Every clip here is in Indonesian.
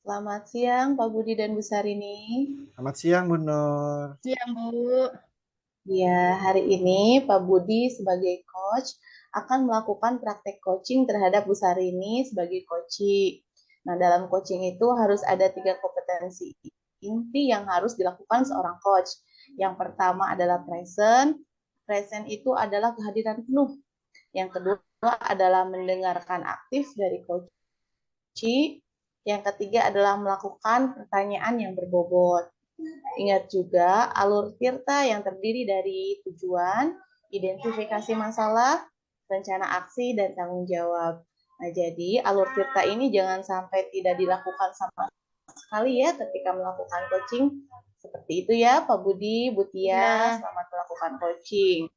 Selamat siang Pak Budi dan Bu Sarini. Selamat siang, Bu Nur. Siang, Bu. Ya, hari ini Pak Budi sebagai coach akan melakukan praktek coaching terhadap Bu Sarini sebagai coaching. Nah, dalam coaching itu harus ada 3 kompetensi inti yang harus dilakukan seorang coach. Yang pertama adalah present. Present itu adalah kehadiran penuh. Yang kedua adalah mendengarkan aktif dari coach. Yang ketiga adalah melakukan pertanyaan yang berbobot. Ingat juga alur tirta yang terdiri dari tujuan, identifikasi masalah, rencana aksi, dan tanggung jawab. Nah, jadi alur tirta ini jangan sampai tidak dilakukan sama sekali ya ketika melakukan coaching. Seperti itu ya Pak Budi, Bu Tia, Ya, selamat melakukan coaching.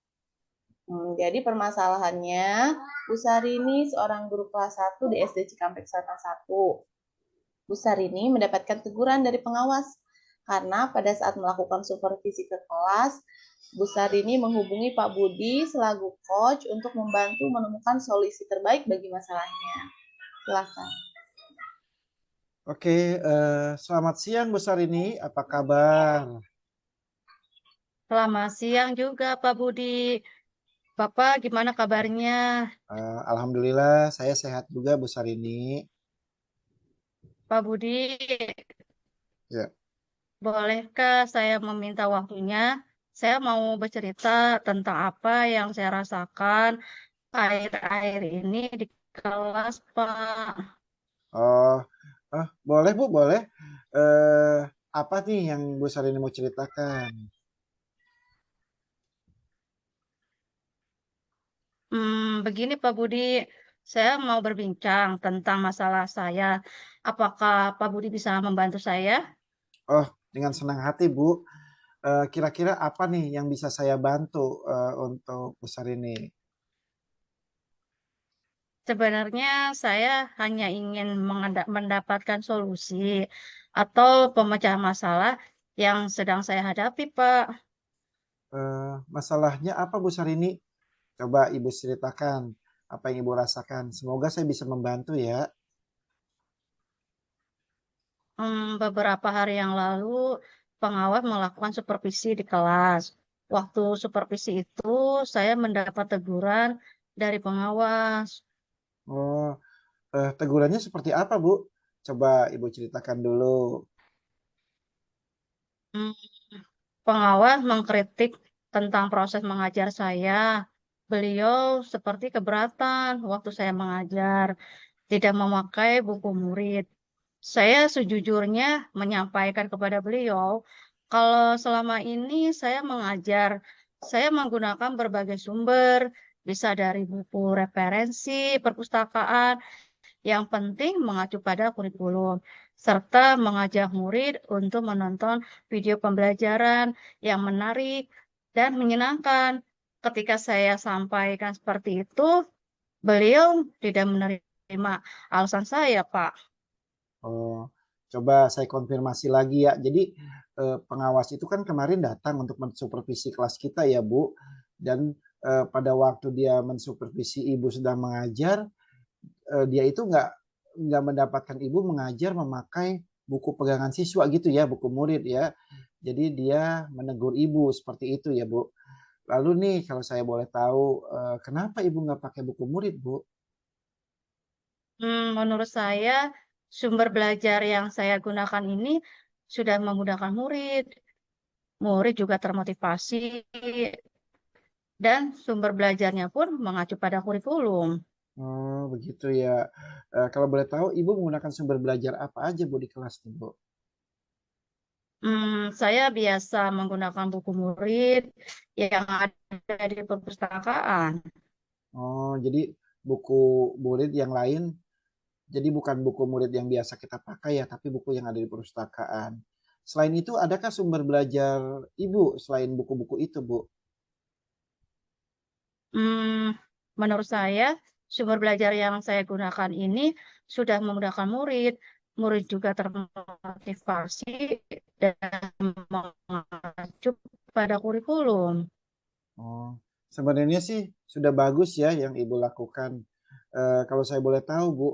Jadi permasalahannya, Bu Sarini seorang guru kelas 1 di SD Cikampek Selatan 1. Bu Sarini mendapatkan teguran dari pengawas karena pada saat melakukan supervisi ke kelas, Bu Sarini menghubungi Pak Budi selaku coach untuk membantu menemukan solusi terbaik bagi masalahnya. Silahkan. Oke, selamat siang, Bu Sarini. Apa kabar? selamat siang juga, Pak Budi. Bapak gimana kabarnya? Alhamdulillah, saya sehat juga, Bu Sarini. Pak Budi, Ya, bolehkah saya meminta waktunya? Saya mau bercerita tentang apa yang saya rasakan akhir-akhir ini di kelas, Pak. oh, boleh, Bu, boleh. Eh, apa nih yang Bu Sarini mau ceritakan? Begini, Pak Budi, saya mau berbincang tentang masalah saya. Apakah Pak Budi bisa membantu saya? Oh, dengan senang hati, Bu. Kira-kira apa nih yang bisa saya bantu untuk Bu Sarini? Sebenarnya saya hanya ingin mendapatkan solusi atau pemecahan masalah yang sedang saya hadapi, Pak. Masalahnya apa, Bu Sarini? Coba Ibu ceritakan apa yang Ibu rasakan. Semoga saya bisa membantu ya. Beberapa hari yang lalu, pengawas melakukan supervisi di kelas. Waktu supervisi itu, saya mendapat teguran dari pengawas. Oh, tegurannya seperti apa, Bu? Coba Ibu ceritakan dulu. Hmm, Pengawas mengkritik tentang proses mengajar saya. Beliau seperti keberatan waktu saya mengajar, tidak memakai buku murid. Saya sejujurnya menyampaikan kepada beliau kalau selama ini saya mengajar, saya menggunakan berbagai sumber, bisa dari buku referensi, perpustakaan, yang penting mengacu pada kurikulum, serta mengajak murid untuk menonton video pembelajaran yang menarik dan menyenangkan. Ketika saya sampaikan seperti itu, beliau tidak menerima alasan saya, Pak. Oh, coba saya konfirmasi lagi ya. Jadi pengawas itu kan kemarin datang untuk mensupervisi kelas kita ya, Bu. Dan pada waktu dia mensupervisi Ibu sedang mengajar, dia itu nggak mendapatkan Ibu mengajar memakai buku pegangan siswa gitu ya, buku murid ya. Jadi dia menegur Ibu seperti itu ya, Bu. Lalu nih kalau saya boleh tahu, kenapa Ibu nggak pakai buku murid, Bu? Menurut saya, sumber belajar yang saya gunakan ini sudah memudahkan murid. Murid juga termotivasi dan sumber belajarnya pun mengacu pada kurikulum. Oh, begitu ya. Kalau boleh tahu, Ibu menggunakan sumber belajar apa aja, Bu, di kelas nih, Bu? Saya biasa menggunakan buku murid yang ada di perpustakaan. Oh, jadi buku murid yang lain, jadi bukan buku murid yang biasa kita pakai ya, tapi buku yang ada di perpustakaan. Selain itu, adakah sumber belajar Ibu selain buku-buku itu, Bu? Hmm, Menurut saya, sumber belajar yang saya gunakan ini sudah memudahkan murid. Murid juga termotivasi dan mengacu pada kurikulum. Oh, sebenarnya sih sudah bagus ya yang Ibu lakukan. Kalau saya boleh tahu, Bu,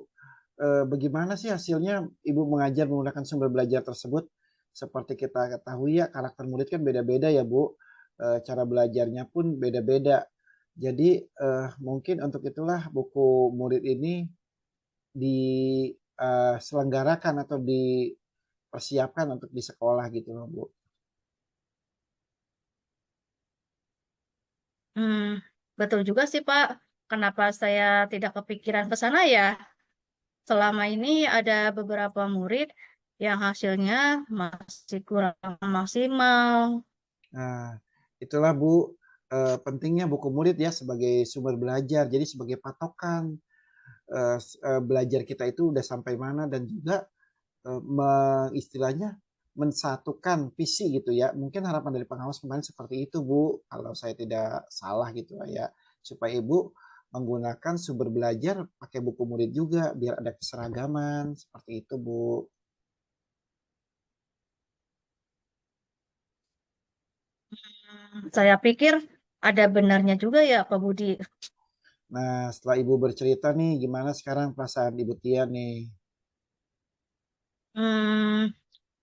bagaimana sih hasilnya Ibu mengajar menggunakan sumber belajar tersebut? Seperti kita ketahui ya, karakter murid kan beda-beda ya, Bu. Cara belajarnya pun beda-beda. Jadi, mungkin untuk itulah buku murid ini diselenggarakan atau dipersiapkan untuk di sekolah gitu loh, Bu. Betul juga sih, Pak. Kenapa saya tidak kepikiran ke sana ya? Selama ini ada beberapa murid yang hasilnya masih kurang maksimal. Nah, itulah Bu, pentingnya buku murid ya sebagai sumber belajar. Jadi sebagai patokan belajar kita itu udah sampai mana dan juga istilahnya mensatukan visi gitu ya. Mungkin harapan dari pengawas kemarin seperti itu Bu, kalau saya tidak salah gitu lah ya. Supaya Ibu menggunakan sumber belajar pakai buku murid juga biar ada keseragaman seperti itu Bu. Saya pikir ada benarnya juga ya, Pak Budi. Nah, setelah Ibu bercerita nih, gimana sekarang perasaan Ibu Tia nih? Hmm,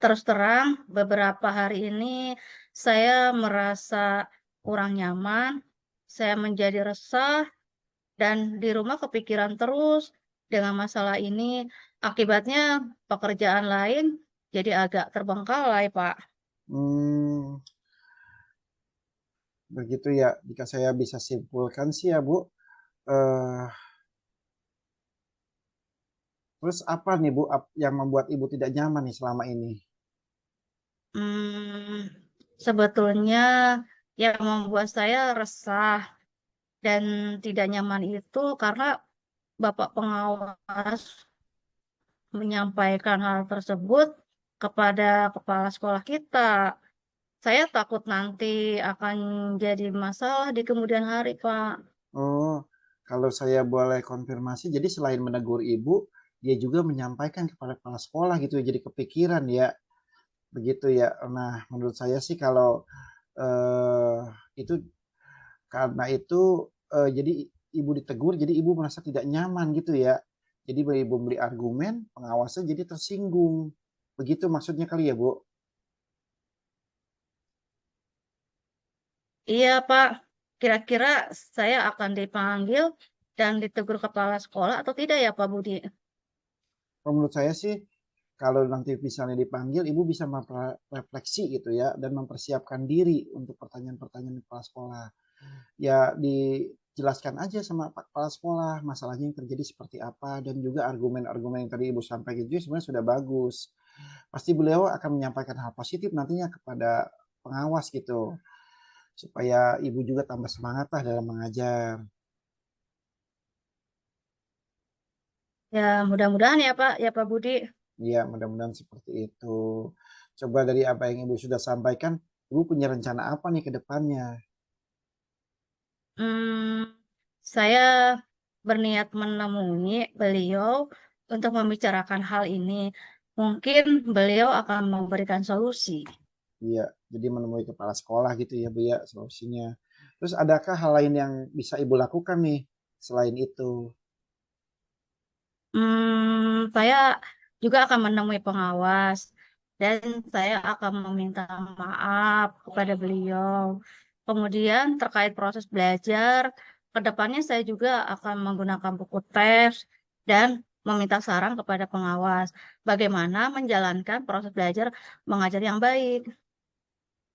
Terus terang, beberapa hari ini saya merasa kurang nyaman, saya menjadi resah, dan di rumah kepikiran terus dengan masalah ini. Akibatnya pekerjaan lain jadi agak terbengkalai, Pak. Hmm, begitu ya. Jika saya bisa simpulkan sih ya Bu, eh, terus apa nih Bu yang membuat Ibu tidak nyaman nih selama ini? Hmm, Sebetulnya yang membuat saya resah dan tidak nyaman itu karena Bapak pengawas menyampaikan hal tersebut kepada kepala sekolah kita. Saya takut nanti akan jadi masalah di kemudian hari, Pak. Oh, kalau saya boleh konfirmasi, jadi selain menegur Ibu, dia juga menyampaikan kepada kepala sekolah gitu ya, jadi kepikiran ya, begitu ya. Nah, menurut saya sih kalau eh, itu karena itu jadi Ibu ditegur, jadi Ibu merasa tidak nyaman gitu ya. Jadi Ibu beri argumen, pengawasnya jadi tersinggung. Begitu maksudnya kali ya, Bu? Iya, Pak. Kira-kira saya akan dipanggil dan ditegur kepala sekolah atau tidak ya, Pak Budi? Kalau menurut saya sih kalau nanti misalnya dipanggil, Ibu bisa refleksi gitu ya dan mempersiapkan diri untuk pertanyaan-pertanyaan kepala sekolah. Ya dijelaskan aja sama Pak Kepala Sekolah masalahnya yang terjadi seperti apa dan juga argumen-argumen yang tadi Ibu sampaikan itu sebenarnya sudah bagus. Pasti beliau akan menyampaikan hal positif nantinya kepada pengawas gitu supaya Ibu juga tambah semangat lah dalam mengajar. Ya, mudah-mudahan ya, Pak, ya, Pak Budi. Ya, mudah-mudahan seperti itu. Coba dari apa yang Ibu sudah sampaikan, Ibu punya rencana apa nih ke depannya? Hmm, saya berniat menemui beliau untuk membicarakan hal ini. Mungkin beliau akan memberikan solusi. Iya, jadi menemui kepala sekolah gitu ya Bu ya solusinya. Terus adakah hal lain yang bisa Ibu lakukan nih selain itu? Saya juga akan menemui pengawas dan saya akan meminta maaf kepada beliau. Kemudian terkait proses belajar, ke depannya saya juga akan menggunakan buku tes dan meminta saran kepada pengawas bagaimana menjalankan proses belajar mengajar yang baik.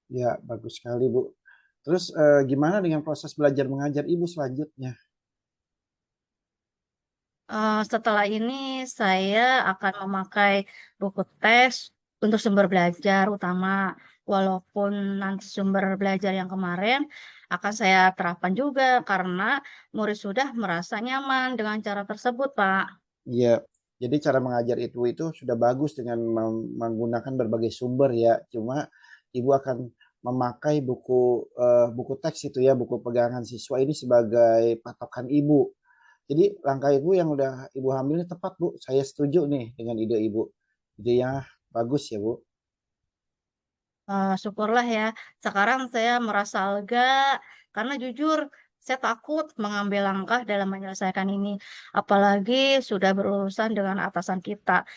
Ya, bagus sekali Bu. Terus gimana dengan proses belajar mengajar Ibu selanjutnya? Setelah ini saya akan memakai buku tes untuk sumber belajar utama, walaupun nanti sumber belajar yang kemarin akan saya terapkan juga karena murid sudah merasa nyaman dengan cara tersebut, Pak. Iya, jadi cara mengajar itu sudah bagus dengan menggunakan berbagai sumber ya. Cuma Ibu akan memakai buku teks itu ya, buku pegangan siswa ini sebagai patokan Ibu. Jadi langkah Ibu yang udah Ibu ambil ini tepat Bu. Saya setuju nih dengan ide Ibu. Idenya bagus ya Bu. Syukurlah ya, sekarang saya merasa lega karena jujur saya takut mengambil langkah dalam menyelesaikan ini. Apalagi sudah berurusan dengan atasan kita.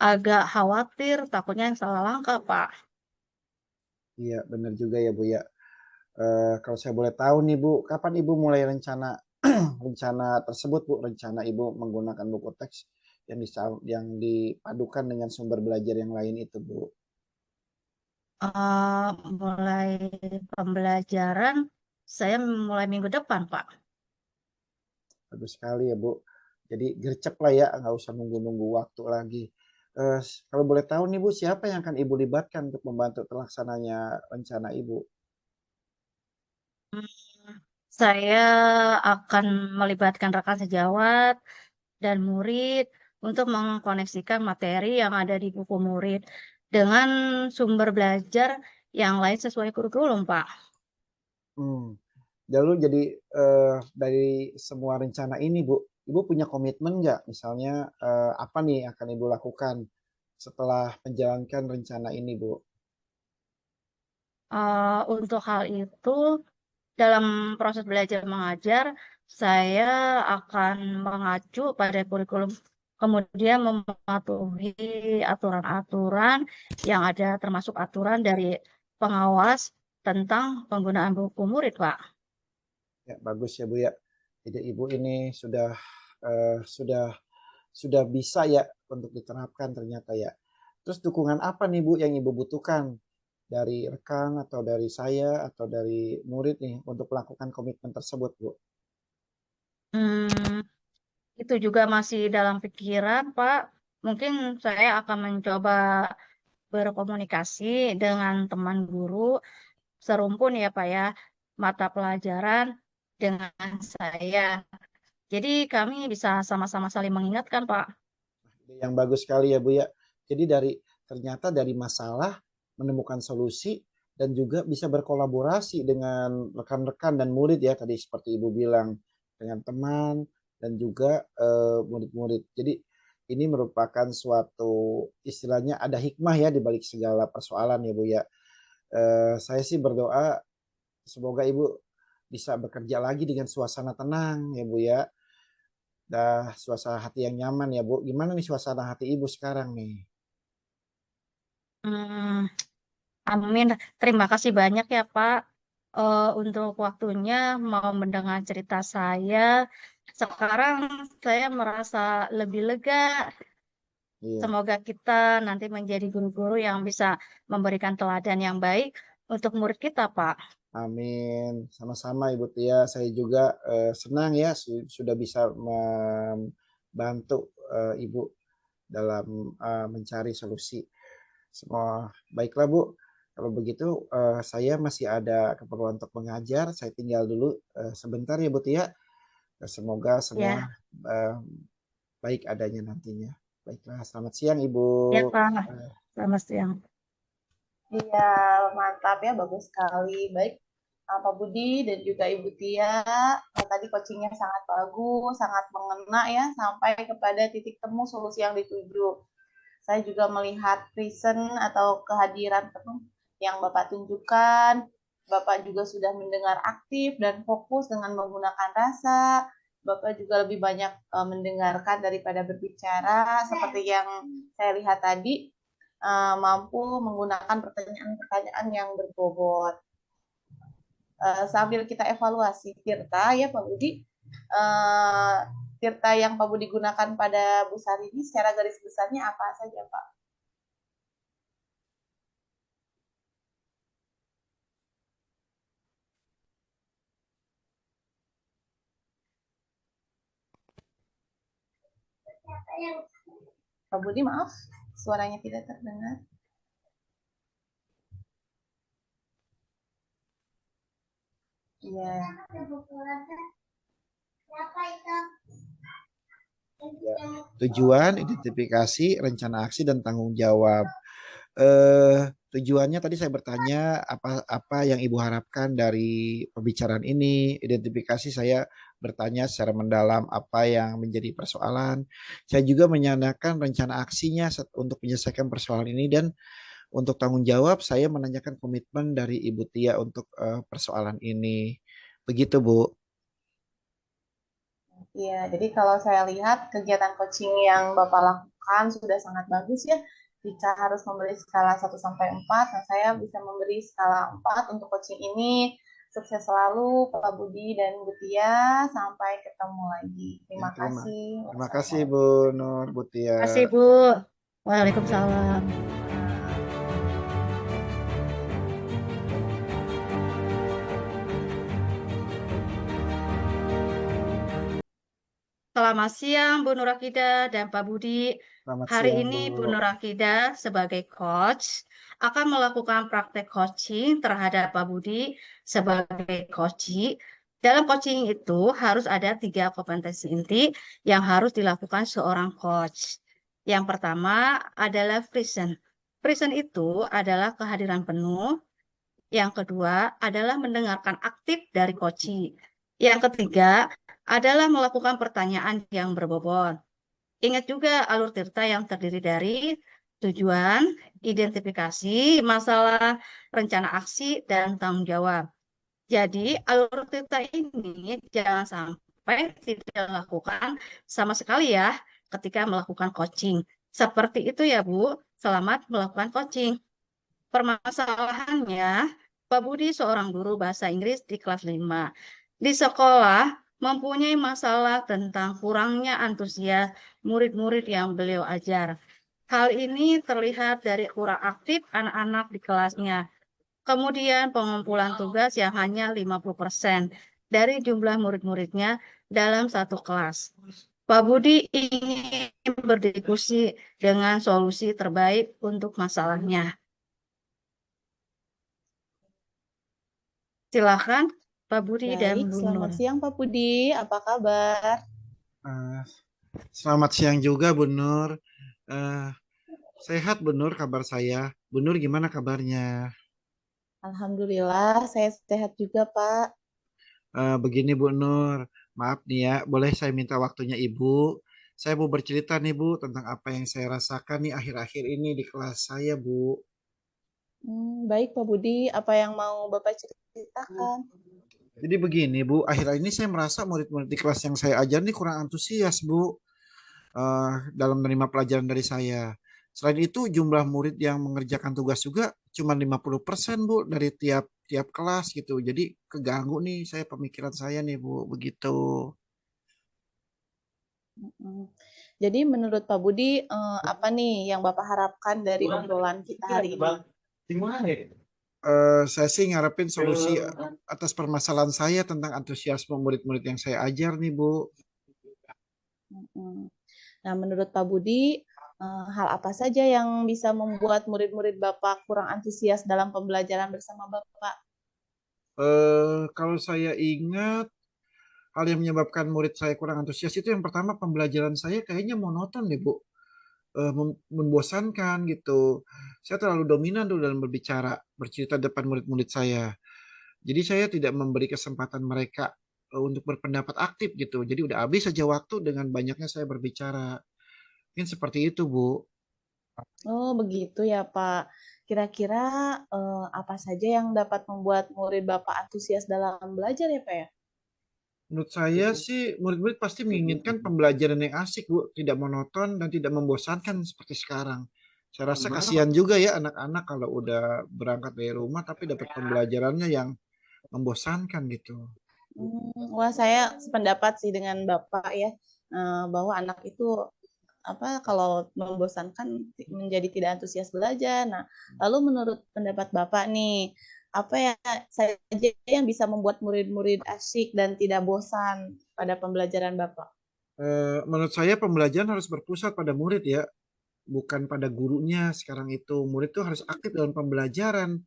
Agak khawatir, takutnya yang salah langkah, Pak. Iya, benar juga ya Bu ya. Kalau saya boleh tahu nih Bu, kapan Ibu mulai rencana rencana tersebut Bu? Rencana Ibu menggunakan buku teks yang dipadukan dengan sumber belajar yang lain itu Bu. Eh, Mulai pembelajaran, saya mulai minggu depan, Pak. Bagus sekali ya Bu. Jadi gercep lah ya, nggak usah nunggu-nunggu waktu lagi. Kalau boleh tahu nih Bu, siapa yang akan Ibu libatkan untuk membantu terlaksananya rencana Ibu? Hmm, Saya akan melibatkan rekan sejawat dan murid untuk mengkoneksikan materi yang ada di buku murid dengan sumber belajar yang lain sesuai kurikulum, Pak. Hmm. Lalu jadi dari semua rencana ini Bu, Ibu punya komitmen nggak? Misalnya apa nih yang akan Ibu lakukan setelah menjalankan rencana ini Bu? Untuk hal itu, dalam proses belajar mengajar, saya akan mengacu pada kurikulum, kemudian mematuhi aturan-aturan yang ada, termasuk aturan dari pengawas tentang penggunaan buku murid, Pak. Ya, bagus ya Bu ya. Jadi Ibu ini eh, sudah sudah bisa ya untuk diterapkan ternyata ya. Terus dukungan apa nih Bu yang Ibu butuhkan dari rekan atau dari saya atau dari murid nih untuk melakukan komitmen tersebut Bu? Hmm, itu juga masih dalam pikiran, Pak. Mungkin saya akan mencoba berkomunikasi dengan teman guru serumpun ya Pak ya, mata pelajaran dengan saya. Jadi kami bisa sama-sama saling mengingatkan Pak. Yang bagus sekali ya Bu ya. Jadi ternyata dari masalah menemukan solusi dan juga bisa berkolaborasi dengan rekan-rekan dan murid ya tadi seperti Ibu bilang dengan teman dan juga murid-murid. Jadi ini merupakan suatu istilahnya ada hikmah ya di balik segala persoalan ya Bu ya. Saya sih berdoa semoga Ibu bisa bekerja lagi dengan suasana tenang ya Bu ya. Dah suasana hati yang nyaman ya Bu. Gimana nih suasana hati Ibu sekarang nih? Hmm, amin. Terima kasih banyak ya Pak untuk waktunya mau mendengar cerita saya. Sekarang saya merasa lebih lega. Iya, Semoga kita nanti menjadi guru-guru yang bisa memberikan teladan yang baik untuk murid kita, Pak. amin. Sama-sama Ibu Tia. Saya juga senang ya sudah bisa membantu Ibu dalam mencari solusi. Semua baiklah Bu. Kalau begitu saya masih ada keperluan untuk mengajar. Saya tinggal dulu sebentar ya Bu Tia. Semoga semua Ya, eh, baik adanya nantinya. Baiklah, selamat siang Ibu. ya Pak. Eh, Selamat siang. Iya, mantap ya, bagus sekali. Baik, Pak Budi dan juga Ibu Tia, tadi coachingnya sangat bagus, sangat mengena ya, sampai kepada titik temu solusi yang dituju. Saya juga melihat present atau kehadiran penuh yang Bapak tunjukkan. Bapak juga sudah mendengar aktif dan fokus dengan menggunakan rasa. Bapak juga lebih banyak mendengarkan daripada berbicara, seperti yang saya lihat tadi, mampu menggunakan pertanyaan-pertanyaan yang berbobot. Sambil kita evaluasi Tirta ya Pak Budi, uh, Tirta yang Pak Budi gunakan pada busar ini secara garis besarnya apa saja Pak? Pak Budi maaf, suaranya tidak terdengar. Iya. ya. Tujuan, identifikasi, rencana aksi dan tanggung jawab. Tujuannya tadi saya bertanya apa yang Ibu harapkan dari pembicaraan ini. Identifikasi saya bertanya secara mendalam apa yang menjadi persoalan. Saya juga menyandarkan rencana aksinya untuk menyelesaikan persoalan ini dan untuk tanggung jawab saya menanyakan komitmen dari Ibu Tia untuk persoalan ini. Begitu Bu. Iya, jadi kalau saya lihat kegiatan coaching yang Bapak lakukan sudah sangat bagus ya. Jika harus memberi skala 1 sampai 4, nah saya bisa memberi skala 4 untuk coaching ini. Sukses selalu Pak Budi dan Bu Tia. Sampai ketemu lagi. Ya, Terima terima kasih. terima kasih Bu Wassalamualaikum. Nur, Bu Tia. Kasih, Bu. Waalaikumsalam. Selamat siang, Bu Nur Akida dan Pak Budi. Selamat Hari siang ini Bu. Bu Nur Akida sebagai coach akan melakukan praktek coaching terhadap Pak Budi sebagai coaching. Dalam coaching itu harus ada 3 kompetensi inti yang harus dilakukan seorang coach. Yang pertama adalah present. Present itu adalah kehadiran penuh. Yang kedua adalah mendengarkan aktif dari coaching. Yang ketiga adalah melakukan pertanyaan yang berbobot. Ingat juga alur cerita yang terdiri dari tujuan, identifikasi, masalah, rencana aksi, dan tanggung jawab. Jadi, alur cerita ini jangan sampai tidak dilakukan sama sekali ya ketika melakukan coaching. Seperti itu ya, Bu. Selamat melakukan coaching. Permasalahannya, Pak Budi seorang guru bahasa Inggris di kelas 5. Di sekolah mempunyai masalah tentang kurangnya antusias murid-murid yang beliau ajar. Hal ini terlihat dari kurang aktif anak-anak di kelasnya. Kemudian pengumpulan tugas yang hanya 50% dari jumlah murid-muridnya dalam satu kelas. Pak Budi ingin berdiskusi dengan solusi terbaik untuk masalahnya. Silakan Pak Budi dan Baik, Bu Nur. selamat siang Pak Budi. Apa kabar? Eh, Selamat siang juga Bu Nur. Eh, Sehat Bu Nur kabar saya. Bu Nur gimana kabarnya? Alhamdulillah, saya sehat juga Pak. Begini Bu Nur, maaf nih ya, boleh saya minta waktunya Ibu? Saya mau bercerita nih Bu tentang apa yang saya rasakan nih akhir-akhir ini di kelas saya Bu. Baik Pak Budi, apa yang mau Bapak ceritakan? Jadi begini Bu, akhir-akhir ini saya merasa murid-murid di kelas yang saya ajar nih kurang antusias Bu, dalam menerima pelajaran dari saya. Selain itu jumlah murid yang mengerjakan tugas juga cuma 50% Bu dari tiap tiap kelas gitu. Jadi keganggu nih saya pemikiran saya nih Bu, begitu. Mm. Jadi menurut Pak Budi, apa nih yang Bapak harapkan dari obrolan kita hari ini? Saya sih ngarepin solusi atas permasalahan saya tentang antusiasme murid-murid yang saya ajar nih Bu. Mm. Nah, menurut Pak Budi, hal apa saja yang bisa membuat murid-murid Bapak kurang antusias dalam pembelajaran bersama Bapak? Kalau saya ingat hal yang menyebabkan murid saya kurang antusias itu yang pertama pembelajaran saya kayaknya monoton deh Bu. Membosankan gitu. Saya terlalu dominan tuh dalam berbicara, bercerita depan murid-murid saya. Jadi saya tidak memberi kesempatan mereka untuk berpendapat aktif gitu. Jadi udah habis saja waktu dengan banyaknya saya berbicara. Mungkin seperti itu, Bu. Oh, begitu ya, Pak. Kira-kira apa saja yang dapat membuat murid Bapak antusias dalam belajar ya, Pak ya? Menurut saya sih murid-murid pasti menginginkan pembelajaran yang asik, Bu, tidak monoton dan tidak membosankan seperti sekarang. Saya rasa kasihan juga ya anak-anak kalau udah berangkat dari rumah tapi dapat pembelajarannya yang membosankan gitu. Wah, saya sependapat sih dengan Bapak ya, bahwa anak itu apa kalau membosankan menjadi tidak antusias belajar. Nah, lalu menurut pendapat Bapak nih, apa ya saja yang bisa membuat murid-murid asyik dan tidak bosan pada pembelajaran Bapak? Menurut saya pembelajaran harus berpusat pada murid ya, bukan pada gurunya. Sekarang itu murid tuh harus aktif dalam pembelajaran.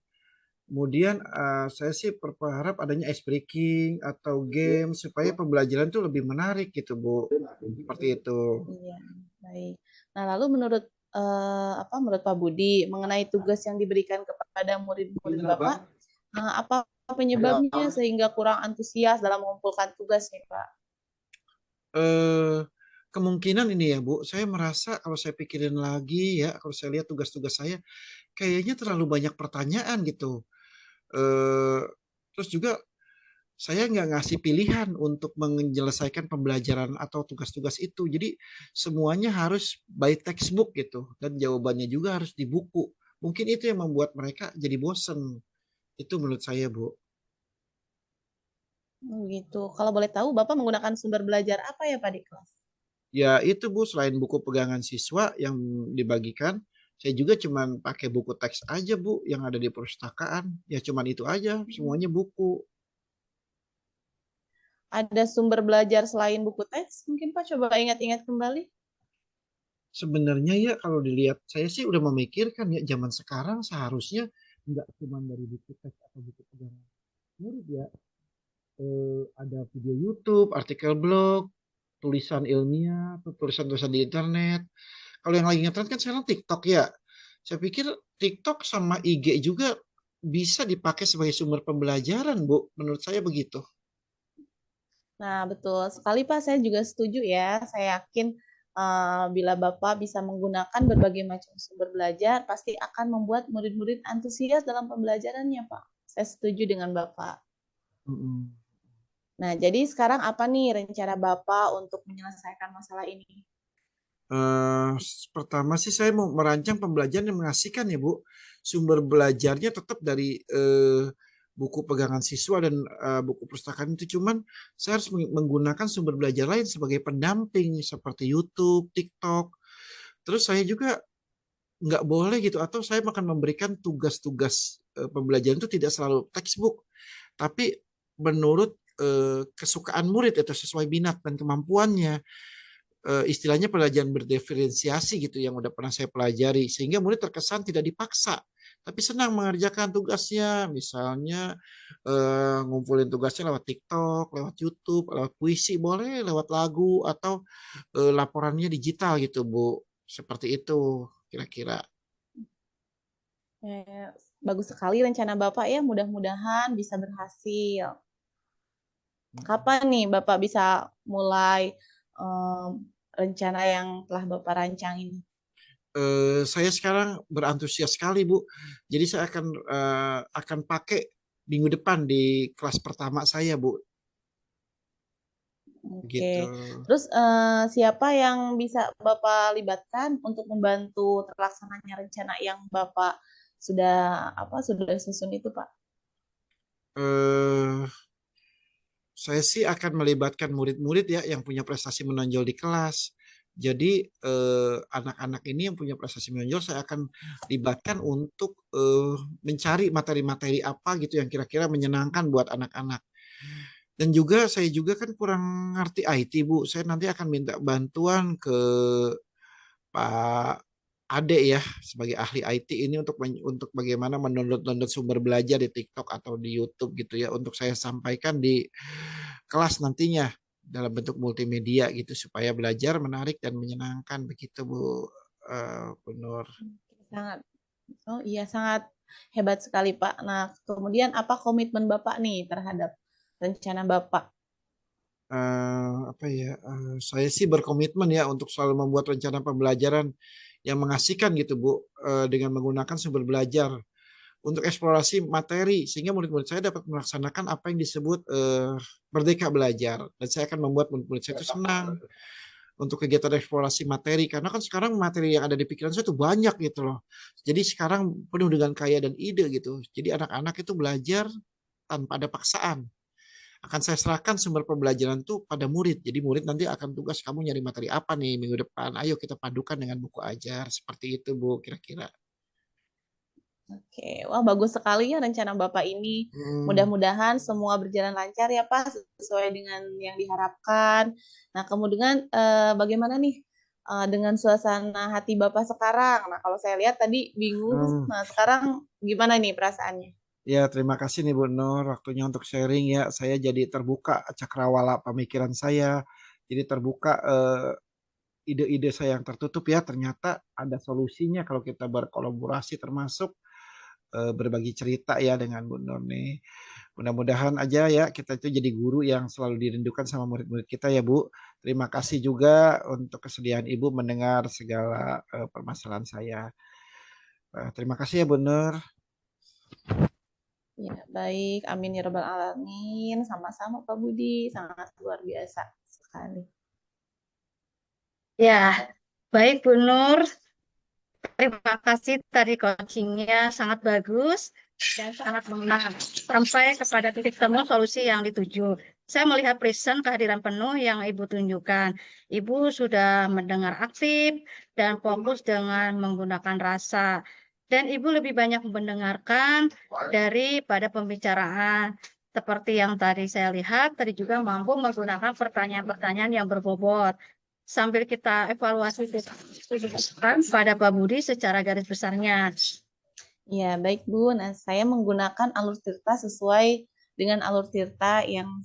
Kemudian saya sih berharap adanya ice breaking atau game supaya pembelajaran itu lebih menarik gitu Bu. Seperti itu. Iya, baik. Nah, lalu menurut menurut Pak Budi mengenai tugas yang diberikan kepada murid-murid Bapak, apa penyebabnya sehingga kurang antusias dalam mengumpulkan tugas nih, Pak? eh Kemungkinan ini ya Bu, saya merasa kalau saya pikirin lagi ya, kalau saya lihat tugas-tugas saya, kayaknya terlalu banyak pertanyaan gitu. Eh Terus juga saya nggak ngasih pilihan untuk menyelesaikan pembelajaran atau tugas-tugas itu. Jadi semuanya harus by textbook gitu dan jawabannya juga harus di buku. Mungkin itu yang membuat mereka jadi bosen. Itu menurut saya, Bu. Gitu. Kalau boleh tahu, Bapak menggunakan sumber belajar apa ya, Pak, di kelas? Ya itu, Bu, selain buku pegangan siswa yang dibagikan, saya juga cuman pakai buku teks aja, Bu, yang ada di perpustakaan. Ya cuman itu aja, semuanya buku. Ada sumber belajar selain buku teks? Mungkin Pak coba ingat-ingat kembali. Sebenarnya ya kalau dilihat, saya sih udah memikirkan ya zaman sekarang seharusnya nggak cuma dari buku teks atau buku pegangan murid ya. Ada video YouTube, artikel blog, tulisan ilmiah, atau tulisan-tulisan di internet. Kalau yang lagi ngetren kan sekarang TikTok ya. Saya pikir TikTok sama IG juga bisa dipakai sebagai sumber pembelajaran, Bu. Menurut saya begitu. Nah, betul sekali Pak, saya juga setuju ya. Saya yakin bila Bapak bisa menggunakan berbagai macam sumber belajar, pasti akan membuat murid-murid antusias dalam pembelajarannya, Pak. Saya setuju dengan Bapak. Mm-mm. Nah, jadi sekarang apa nih rencana Bapak untuk menyelesaikan masalah ini? Eh, Pertama sih saya mau merancang pembelajaran yang mengasihkan ya, Bu. Sumber belajarnya tetap dari buku pegangan siswa dan buku perpustakaan itu, cuman saya harus menggunakan sumber belajar lain sebagai pendamping seperti YouTube, TikTok. Terus saya juga nggak boleh gitu, atau saya akan memberikan tugas-tugas pembelajaran itu tidak selalu textbook, tapi menurut kesukaan murid atau sesuai minat dan kemampuannya. Istilahnya pelajaran berdiferensiasi gitu yang udah pernah saya pelajari, sehingga murid terkesan tidak dipaksa tapi senang mengerjakan tugasnya. Misalnya ngumpulin tugasnya lewat TikTok, lewat YouTube, lewat puisi boleh, lewat lagu, atau laporannya digital gitu, Bu. Seperti itu kira-kira. Eh, Bagus sekali rencana Bapak ya, mudah-mudahan bisa berhasil. Kapan nih Bapak bisa mulai em, rencana yang telah Bapak rancang ini? Saya sekarang berantusias sekali, Bu. Jadi saya akan pakai minggu depan di kelas pertama saya, Bu. Oke, Gitu. terus siapa yang bisa Bapak libatkan untuk membantu terlaksananya rencana yang Bapak sudah sudah susun itu, Pak? eh saya sih akan melibatkan murid-murid ya yang punya prestasi menonjol di kelas. Jadi anak-anak ini yang punya prestasi menonjol saya akan libatkan untuk mencari materi-materi apa gitu yang kira-kira menyenangkan buat anak-anak. Dan juga saya juga kan kurang ngerti IT, Bu. Saya nanti akan minta bantuan ke Pak Ade ya sebagai ahli IT ini untuk bagaimana mendownload sumber belajar di TikTok atau di YouTube gitu ya, untuk saya sampaikan di kelas nantinya dalam bentuk multimedia gitu supaya belajar menarik dan menyenangkan begitu, Bu. Bu Nur. Sangat, oh iya sangat hebat sekali Pak. Nah, kemudian apa komitmen Bapak nih terhadap rencana Bapak? Apa ya? Saya sih berkomitmen ya untuk selalu membuat rencana pembelajaran yang mengasihkan gitu, Bu, dengan menggunakan sumber belajar untuk eksplorasi materi sehingga murid-murid saya dapat melaksanakan apa yang disebut merdeka belajar, dan saya akan membuat murid-murid saya itu senang untuk kegiatan eksplorasi materi karena kan sekarang materi yang ada di pikiran saya itu banyak gitu loh. Jadi sekarang penuh dengan kaya dan ide gitu. Jadi anak-anak itu belajar tanpa ada paksaan. Akan saya serahkan sumber pembelajaran itu pada murid. Jadi murid nanti akan tugas, kamu nyari materi apa nih minggu depan. Ayo kita padukan dengan buku ajar. Seperti itu, Bu, kira-kira. Oke, wah bagus sekali ya rencana Bapak ini. Hmm. Mudah-mudahan semua berjalan lancar ya Pak, sesuai dengan yang diharapkan. Nah, kemudian bagaimana nih dengan suasana hati Bapak sekarang? Nah, kalau saya lihat tadi bingung, Hmm. nah sekarang gimana nih perasaannya? Ya, terima kasih nih Bu Nur, waktunya untuk sharing ya. Saya jadi terbuka cakrawala pemikiran saya. Jadi terbuka ide-ide saya yang tertutup ya. Ternyata ada solusinya kalau kita berkolaborasi, termasuk berbagi cerita ya dengan Bu Nur nih. Mudah-mudahan aja ya kita itu jadi guru yang selalu dirindukan sama murid-murid kita ya, Bu. Terima kasih juga untuk kesediaan Ibu mendengar segala permasalahan saya. Terima kasih ya Bu Nur. Ya, Baik, amin ya rabbal alamin. Sama-sama Pak Budi, sangat luar biasa sekali. Ya, baik Bu Nur. Terima kasih tadi coachingnya sangat bagus dan sangat mengena sampai kepada titik temu solusi yang dituju. Saya melihat present kehadiran penuh yang Ibu tunjukkan. Ibu sudah mendengar aktif dan fokus dengan menggunakan rasa. Dan Ibu lebih banyak mendengarkan daripada pembicaraan. Seperti yang tadi saya lihat, tadi juga mampu menggunakan pertanyaan-pertanyaan yang berbobot sambil kita evaluasi pada Pak Budi secara garis besarnya. Ya, baik Bu. Nah, saya menggunakan alur tirta sesuai dengan alur tirta yang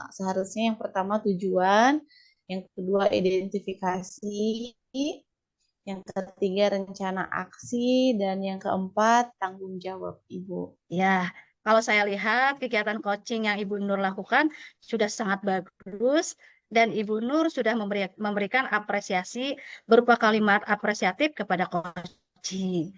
seharusnya yang pertama tujuan, yang kedua identifikasi, yang ketiga rencana aksi, dan yang keempat tanggung jawab Ibu. Ya, kalau saya lihat kegiatan coaching yang Ibu Nur lakukan sudah sangat bagus dan Ibu Nur sudah memberikan apresiasi berupa kalimat apresiatif kepada coaching.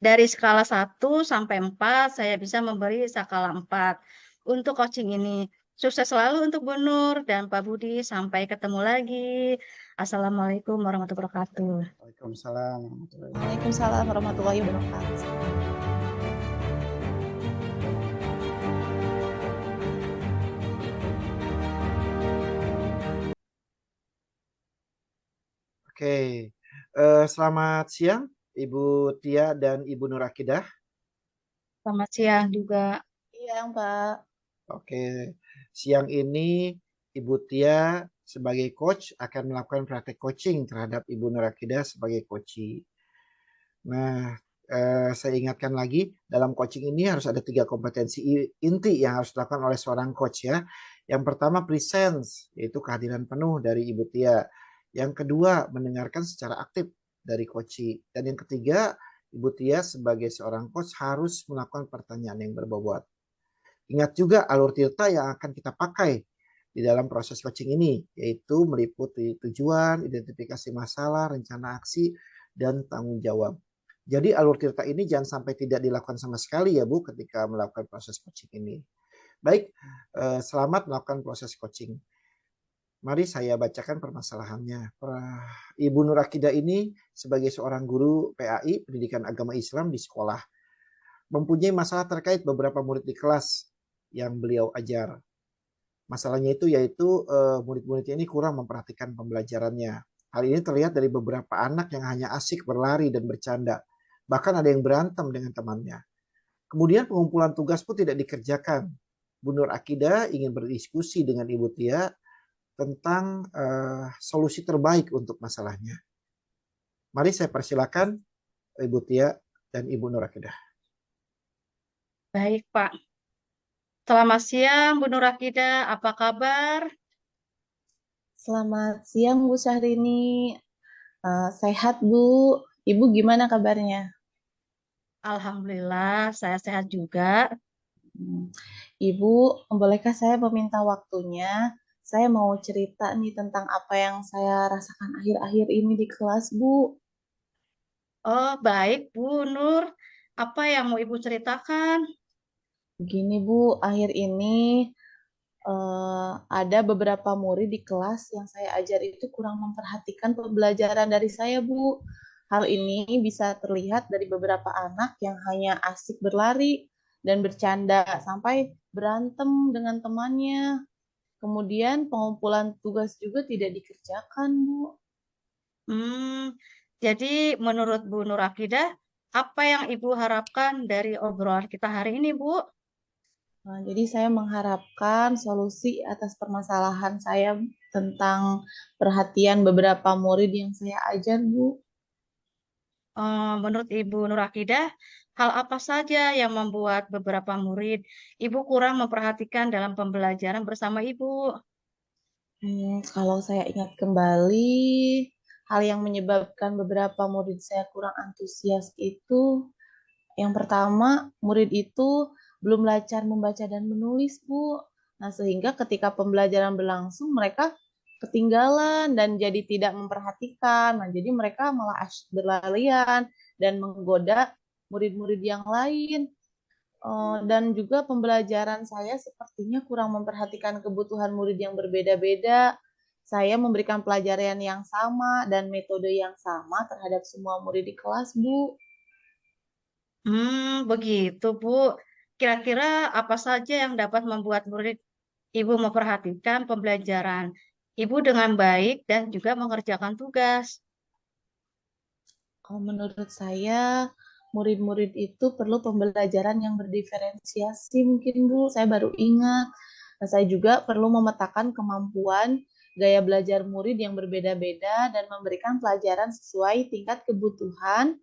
Dari skala 1 sampai 4, saya bisa memberi skala 4 untuk coaching ini. Sukses selalu untuk Bu Nur dan Pak Budi. Sampai ketemu lagi. Assalamualaikum warahmatullahi wabarakatuh. Waalaikumsalam. Waalaikumsalam warahmatullahi wabarakatuh. Oke, selamat siang Ibu Tia dan Ibu Nur Akidah. Selamat siang juga. Iya, Pak. Oke, siang ini Ibu Tia sebagai coach akan melakukan praktek coaching terhadap Ibu Nur Akidah sebagai coachee. Nah, saya ingatkan lagi, dalam coaching ini harus ada 3 kompetensi inti yang harus dilakukan oleh seorang coach ya. Yang pertama presence, yaitu kehadiran penuh dari Ibu Tia. Yang kedua, mendengarkan secara aktif dari coachee. Dan yang ketiga, Ibu Tia sebagai seorang coach harus melakukan pertanyaan yang berbobot. Ingat juga alur tirta yang akan kita pakai di dalam proses coaching ini, yaitu meliputi tujuan, identifikasi masalah, rencana aksi, dan tanggung jawab. Jadi alur tirta ini jangan sampai tidak dilakukan sama sekali ya Bu ketika melakukan proses coaching ini. Baik, selamat melakukan proses coaching. Mari saya bacakan permasalahannya. Ibu Nur Akidah ini sebagai seorang guru PAI, Pendidikan Agama Islam di sekolah, mempunyai masalah terkait beberapa murid di kelas yang beliau ajar. Masalahnya itu yaitu murid-muridnya ini kurang memperhatikan pembelajarannya. Hal ini terlihat dari beberapa anak yang hanya asik berlari dan bercanda. Bahkan ada yang berantem dengan temannya. Kemudian pengumpulan tugas pun tidak dikerjakan. Bu Nur Akidah ingin berdiskusi dengan Ibu Tia tentang solusi terbaik untuk masalahnya. Mari saya persilakan Ibu Tia dan Ibu Nur Akidah. Baik, Pak. Selamat siang, Bu Nur Akidah. Apa kabar? Selamat siang Bu Syahrini. Sehat Bu. Ibu gimana kabarnya? Alhamdulillah, saya sehat juga. Ibu, bolehkah saya meminta waktunya? Saya mau cerita nih tentang apa yang saya rasakan akhir-akhir ini di kelas, Bu. Oh, baik, Bu Nur. Apa yang mau Ibu ceritakan? Begini, Bu, akhir ini ada beberapa murid di kelas yang saya ajar itu kurang memperhatikan pembelajaran dari saya, Bu. Hal ini bisa terlihat dari beberapa anak yang hanya asik berlari dan bercanda sampai berantem dengan temannya. Kemudian pengumpulan tugas juga tidak dikerjakan, Bu. Jadi menurut Bu Nur Akidah, apa yang Ibu harapkan dari obrolan kita hari ini, Bu? Nah, jadi saya mengharapkan solusi atas permasalahan saya tentang perhatian beberapa murid yang saya ajar, Bu. Menurut Ibu Nur Akidah, hal apa saja yang membuat beberapa murid Ibu kurang memperhatikan dalam pembelajaran bersama Ibu? Kalau saya ingat kembali, hal yang menyebabkan beberapa murid saya kurang antusias itu, yang pertama, murid itu belum lancar membaca dan menulis, Bu. Nah, sehingga ketika pembelajaran berlangsung, mereka ketinggalan dan jadi tidak memperhatikan. Nah, jadi mereka malah berlarian dan menggoda murid-murid yang lain. Dan juga pembelajaran saya sepertinya kurang memperhatikan kebutuhan murid yang berbeda-beda. Saya memberikan pelajaran yang sama dan metode yang sama terhadap semua murid di kelas, Bu. Begitu, Bu. Kira-kira apa saja yang dapat membuat murid Ibu memperhatikan pembelajaran Ibu dengan baik dan juga mengerjakan tugas? Kalau menurut saya, murid-murid itu perlu pembelajaran yang berdiferensiasi mungkin, Bu. Saya baru ingat. Nah, saya juga perlu memetakan kemampuan gaya belajar murid yang berbeda-beda dan memberikan pelajaran sesuai tingkat kebutuhan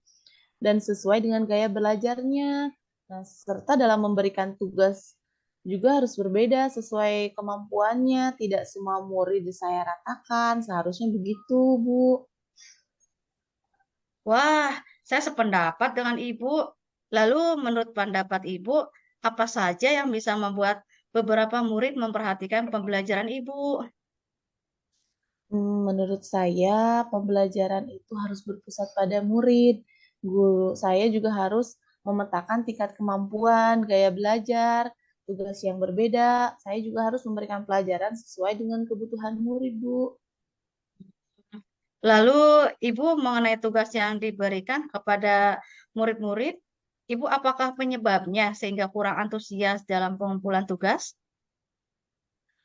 dan sesuai dengan gaya belajarnya. Nah, serta dalam memberikan tugas juga harus berbeda sesuai kemampuannya. Tidak semua murid saya ratakan, seharusnya begitu, Bu. Wah, saya sependapat dengan Ibu. Lalu, menurut pendapat Ibu, apa saja yang bisa membuat beberapa murid memperhatikan pembelajaran Ibu? Menurut saya, pembelajaran itu harus berpusat pada murid. Guru saya juga harus memetakan tingkat kemampuan, gaya belajar, tugas yang berbeda. Saya juga harus memberikan pelajaran sesuai dengan kebutuhan murid, Bu. Lalu, Ibu mengenai tugas yang diberikan kepada murid-murid, Ibu apakah penyebabnya sehingga kurang antusias dalam pengumpulan tugas?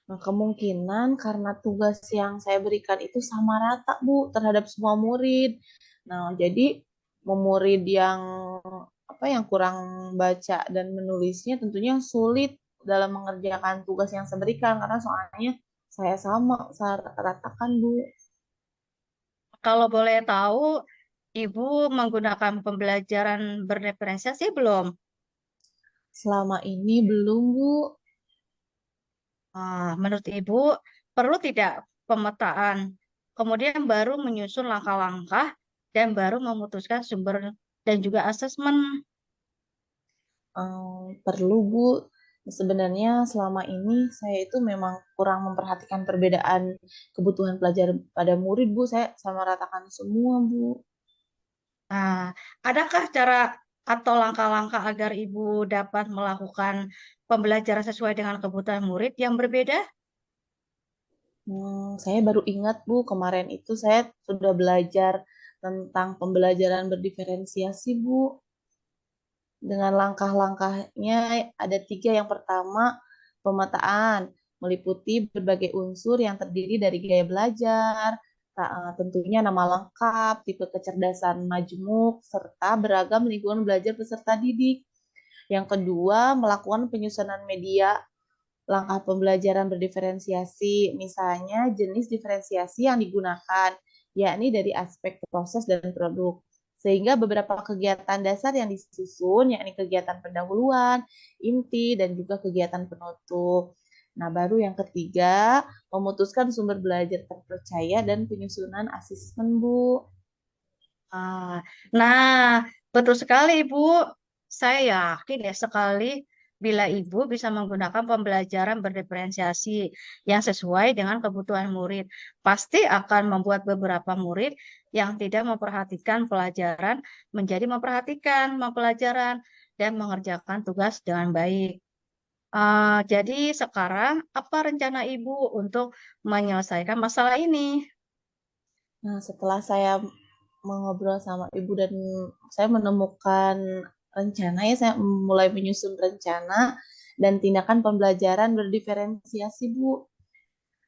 Nah, kemungkinan karena tugas yang saya berikan itu sama rata, Bu, terhadap semua murid. Nah, jadi murid yang yang kurang baca dan menulisnya tentunya sulit dalam mengerjakan tugas yang saya berikan karena soalnya saya ratakan, Bu. Kalau boleh tahu, Ibu menggunakan pembelajaran berdiferensiasi belum? Selama ini belum, Bu. Menurut Ibu, perlu tidak pemetaan, kemudian baru menyusun langkah-langkah, dan baru memutuskan sumber dan juga asesmen? Perlu, Bu. Sebenarnya selama ini saya itu memang kurang memperhatikan perbedaan kebutuhan pelajar pada murid, Bu. Saya sama ratakan semua, Bu. Nah, adakah cara atau langkah-langkah agar Ibu dapat melakukan pembelajaran sesuai dengan kebutuhan murid yang berbeda? Saya baru ingat, Bu, kemarin itu saya sudah belajar tentang pembelajaran berdiferensiasi, Bu. Dengan langkah-langkahnya ada 3. Yang pertama, pemetaan, meliputi berbagai unsur yang terdiri dari gaya belajar, tentunya nama lengkap, tipe kecerdasan majemuk, serta beragam lingkungan belajar peserta didik. Yang kedua, melakukan penyusunan media langkah pembelajaran berdiferensiasi, misalnya jenis diferensiasi yang digunakan, yakni dari aspek proses dan produk. Sehingga beberapa kegiatan dasar yang disusun, yakni kegiatan pendahuluan, inti, dan juga kegiatan penutup. Nah, baru yang ketiga, memutuskan sumber belajar terpercaya dan penyusunan asesmen, Bu. Ah, Nah, betul sekali, Ibu. Saya yakin ya sekali bila Ibu bisa menggunakan pembelajaran berdiferensiasi yang sesuai dengan kebutuhan murid, pasti akan membuat beberapa murid yang tidak memperhatikan pelajaran menjadi memperhatikan pelajaran dan mengerjakan tugas dengan baik. Jadi sekarang apa rencana Ibu untuk menyelesaikan masalah ini? Nah, setelah saya mengobrol sama ibu dan saya menemukan rencana, ya saya mulai menyusun rencana dan tindakan pembelajaran berdiferensiasi, Bu,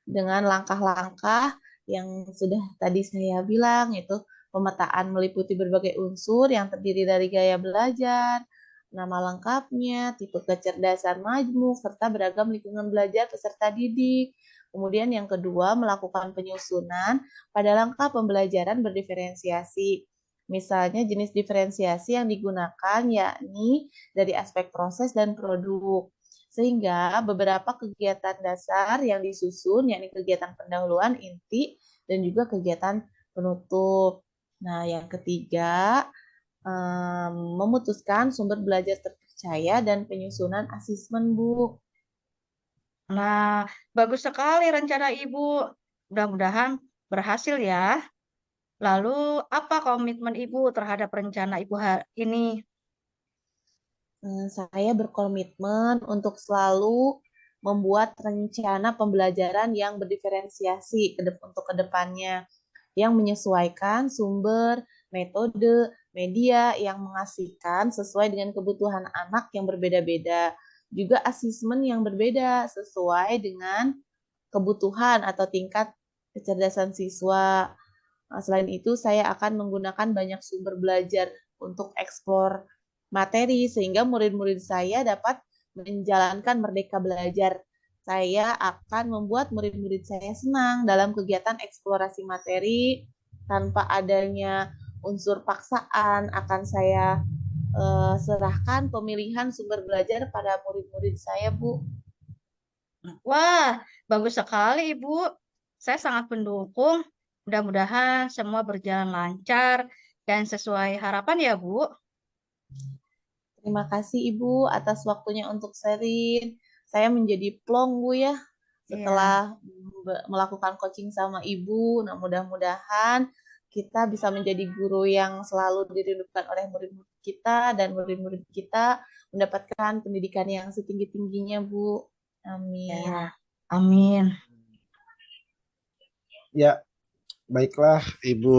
dengan langkah-langkah yang sudah tadi saya bilang, yaitu pemetaan meliputi berbagai unsur yang terdiri dari gaya belajar, nama lengkapnya, tipe kecerdasan majmuk, serta beragam lingkungan belajar peserta didik. Kemudian yang kedua, melakukan penyusunan pada langkah pembelajaran berdiferensiasi. Misalnya jenis diferensiasi yang digunakan yakni dari aspek proses dan produk. Sehingga beberapa kegiatan dasar yang disusun, yakni kegiatan pendahuluan, inti, dan juga kegiatan penutup. Nah, yang ketiga, memutuskan sumber belajar terpercaya dan penyusunan asesmen, Bu. Nah, bagus sekali rencana Ibu. Mudah-mudahan berhasil ya. Lalu, apa komitmen Ibu terhadap rencana Ibu hari ini? Saya berkomitmen untuk selalu membuat rencana pembelajaran yang berdiferensiasi untuk kedepannya, yang menyesuaikan sumber, metode, media yang mengasihkan sesuai dengan kebutuhan anak yang berbeda-beda. Juga asesmen yang berbeda sesuai dengan kebutuhan atau tingkat kecerdasan siswa. Selain itu, saya akan menggunakan banyak sumber belajar untuk eksplor materi sehingga murid-murid saya dapat menjalankan merdeka belajar. Saya akan membuat murid-murid saya senang dalam kegiatan eksplorasi materi tanpa adanya unsur paksaan. Akan saya serahkan pemilihan sumber belajar pada murid-murid saya, Bu. Wah, bagus sekali, Ibu. Saya sangat mendukung. Mudah-mudahan semua berjalan lancar dan sesuai harapan ya, Bu. Terima kasih Ibu atas waktunya untuk sharing. Saya menjadi plong Bu ya Iya, setelah melakukan coaching sama Ibu. Nah, mudah-mudahan kita bisa menjadi guru yang selalu dirindukan oleh murid-murid kita dan murid-murid kita mendapatkan pendidikan yang setinggi-tingginya Bu. Amin. ya. Amin. Ya, baiklah Ibu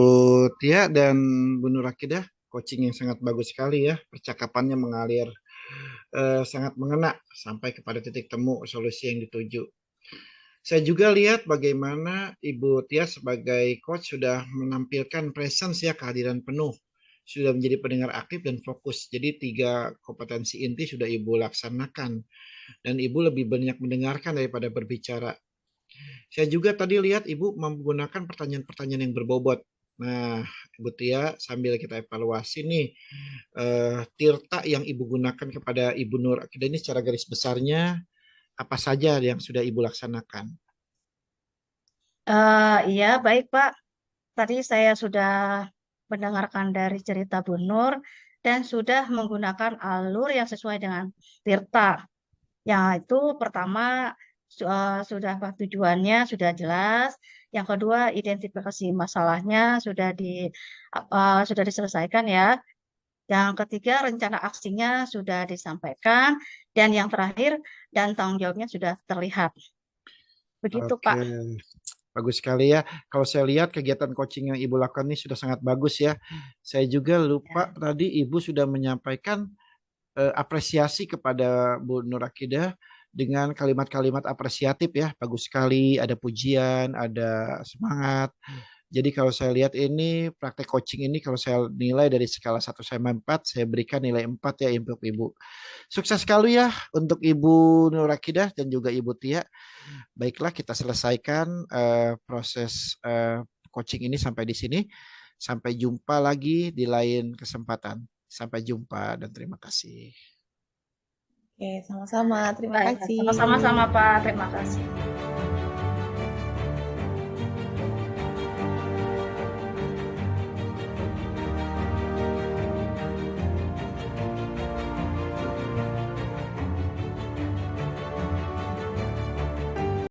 Tia dan Bu Nur Akidah, coaching yang sangat bagus sekali ya. Percakapannya mengalir sangat mengena sampai kepada titik temu solusi yang dituju. Saya juga lihat bagaimana Ibu Tia sebagai coach sudah menampilkan presence ya, kehadiran penuh. Sudah menjadi pendengar aktif dan fokus. Jadi 3 kompetensi inti sudah Ibu laksanakan. Dan Ibu lebih banyak mendengarkan daripada berbicara. Saya juga tadi lihat Ibu menggunakan pertanyaan-pertanyaan yang berbobot. Nah, Ibu Tia, sambil kita evaluasi nih, tirta yang Ibu gunakan kepada Ibu Nur Akidah ini secara garis besarnya apa saja yang sudah Ibu laksanakan? Iya, baik, Pak. Tadi saya sudah mendengarkan dari cerita Bu Nur dan sudah menggunakan alur yang sesuai dengan Tirta. Yang itu pertama sudah apa tujuannya sudah jelas. Yang kedua identifikasi masalahnya sudah diselesaikan ya. Yang ketiga rencana aksinya sudah disampaikan dan yang terakhir dan tanggung jawabnya sudah terlihat. Begitu Oke, Pak. bagus sekali ya. Kalau saya lihat kegiatan coaching yang Ibu lakukan ini sudah sangat bagus ya. Saya juga lupa Ya. tadi Ibu sudah menyampaikan apresiasi kepada Bu Nur Akidah dengan kalimat-kalimat apresiatif ya. Bagus sekali, ada pujian, ada semangat. Jadi kalau saya lihat ini praktek coaching ini kalau saya nilai dari skala 1 sampai 4, saya berikan nilai 4 ya untuk Ibu. Sukses sekali ya untuk Ibu Nur Akidah dan juga Ibu Tia. Baiklah, kita selesaikan proses coaching ini sampai di sini. Sampai jumpa lagi di lain kesempatan. Sampai jumpa dan terima kasih. Oke, sama-sama. Terima Baik, kasih. sama-sama Pak. Terima kasih.